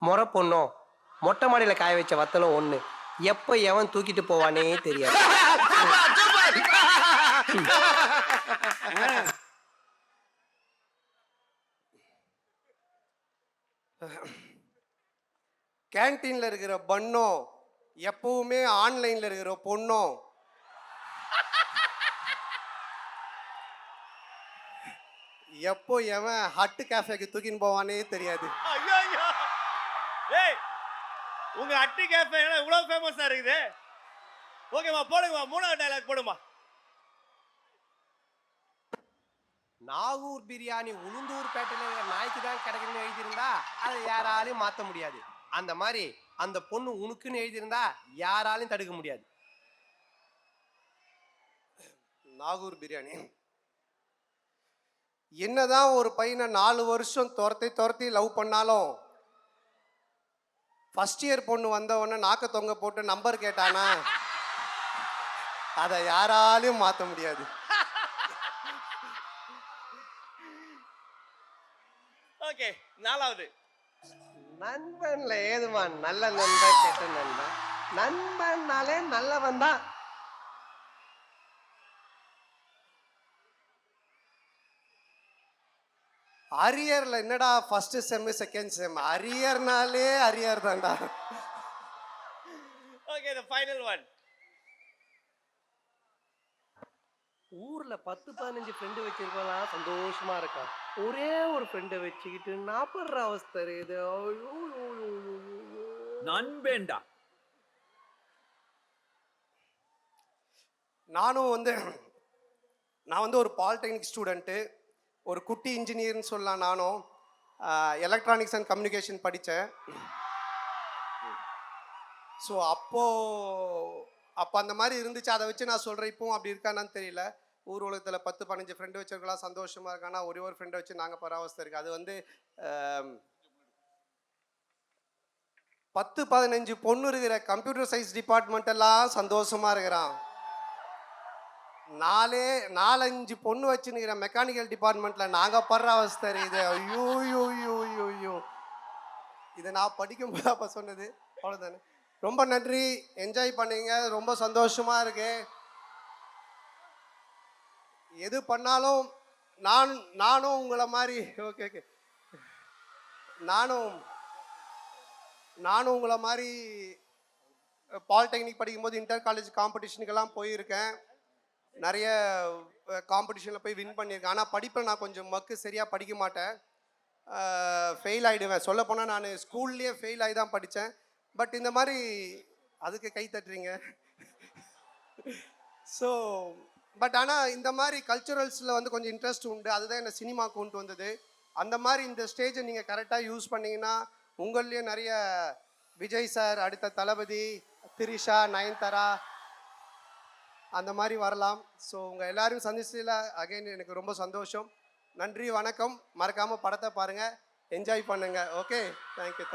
மொற பொண்ணும் மொட்டை மாடியில காய வச்ச வத்தலும் ஒண்ணு. எப்ப எவன் தூக்கிட்டு போவானே தெரியாது. கேன்டீன்ல இருக்கிற பன்னும் எப்பவுமே ஆன்லைன்ல இருக்கிற பொண்ணும் எப்போ எவன் ஹட்டு கேஃபேக்கு தூக்கின்னு போவானே தெரியாது. ஐயோ ஐயோ ஏய் உங்க அட்டி கேஃபே இவ்வளவு ஃபேமஸா இருக்குது. ஓகேமா போடுங்கம்மா, மூணாவது டயலாக் போடுமா. நாகூர் பிரியாணி உளுந்தூர் பேட்டையில இருக்கிற நாய்க்கு தான் கிடைக்குன்னு எழுதியிருந்தா அதை யாராலையும் மாற்ற முடியாது. அந்த மாதிரி அந்த பொண்ணு உனக்குன்னு எழுதியிருந்தா யாராலையும் தடுக்க முடியாது. நாகூர் பிரியாணி என்னதான் ஒரு பையனை 4 வருஷம் துரத்தி லவ் பண்ணாலும் ஃபர்ஸ்ட் இயர் பொண்ணு வந்த உடனே நாக்க தொங்க போட்டு நம்பர் கேட்டானா அதை யாராலையும் மாற்ற முடியாது. ஓகே, நாலாவது. நண்பன்ல ஏதுமா நல்ல நண்பன் கெட்ட நண்பன்? நண்பன்னாலே நல்லவன் தான். அரியர்ல என்னடா first sem second sem, அரியர்னாலே arrear தான்டா. Okay, the final one. ஊர்ல 10-15 ஃப்ரெண்டு வச்சிருக்கலாம் சந்தோஷமா இருக்கான். ஒரே ஒரு ஃப்ரெண்டை வச்சுக்கிட்டு நாப்படுற அவஸ்தை இது. நண்பேண்டா. நான் வந்து ஒரு பாலிடெக்னிக் ஸ்டூடெண்ட்டு, ஒரு குட்டி இன்ஜினியர்னு சொல்லலாம். நானும் எலக்ட்ரானிக்ஸ் அண்ட் கம்யூனிகேஷன் படித்தேன். ஸோ அப்போ அந்த மாதிரி இருந்துச்சு. அதை வச்சு நான் சொல்கிறேன். இப்போவும் அப்படி இருக்கான்னு தெரியல. ஊர் உலகத்தில் 10-15 ஃப்ரெண்டு வச்சிருக்கலாம் சந்தோஷமாக இருக்கானா, ஒரே ஒரு ஃப்ரெண்டை வச்சு நாங்கள் பராவஸ்தை இருக்குது. அது வந்து 10-15 பொண்ணு இருக்கிற கம்ப்யூட்டர் சயின்ஸ் டிபார்ட்மெண்ட்டெல்லாம் சந்தோஷமாக இருக்கிறான். 4-5 பொண்ணு வச்சுன்னுக்கிற மெக்கானிக்கல் டிபார்ட்மெண்ட்டில் நாங்கள் படுற அவஸ்தை இருக்குது. ஐயோ யோ யோ யோ யோ இதை நான் படிக்கும்போது அப்போ சொன்னது. அவ்வளோதானே. ரொம்ப நன்றி, என்ஜாய் பண்ணீங்க, ரொம்ப சந்தோஷமாக இருக்கு. எது பண்ணாலும் நானும் உங்களை மாதிரி ஓகே ஓகே நானும் உங்களை மாதிரி பாலிடெக்னிக் படிக்கும்போது இன்டர் காலேஜ் காம்படிஷனுக்கெல்லாம் போயிருக்கேன். நிறைய காம்படிஷனில் போய் வின் பண்ணியிருக்கேன். ஆனால் படிப்பில் நான் கொஞ்சம் சரியாக படிக்க மாட்டேன், ஃபெயில் ஆகிடுவேன். சொல்லப்போனால் நான் ஸ்கூல்லேயே ஃபெயில் ஆகி தான் படித்தேன். பட் இந்த மாதிரி அதுக்கு கை தட்டுறீங்க. ஸோ பட் ஆனால் இந்த மாதிரி கல்ச்சுரல்ஸில் வந்து கொஞ்சம் இன்ட்ரெஸ்ட் உண்டு. அதுதான் என்னை சினிமா கொண்டு வந்தது. அந்த மாதிரி இந்த ஸ்டேஜை நீங்கள் கரெக்டாக யூஸ் பண்ணிங்கன்னா உங்கள்லேயே நிறைய விஜய் சார், அடுத்த தளபதி, திரிஷா, நயன்தாரா அந்த மாதிரி வரலாம். ஸோ உங்கள் எல்லாரையும் சந்திச்சதில் அகைன் எனக்கு ரொம்ப சந்தோஷம். நன்றி, வணக்கம். மறக்காமல் படத்தை பாருங்கள், என்ஜாய் பண்ணுங்கள். Okay, thank you.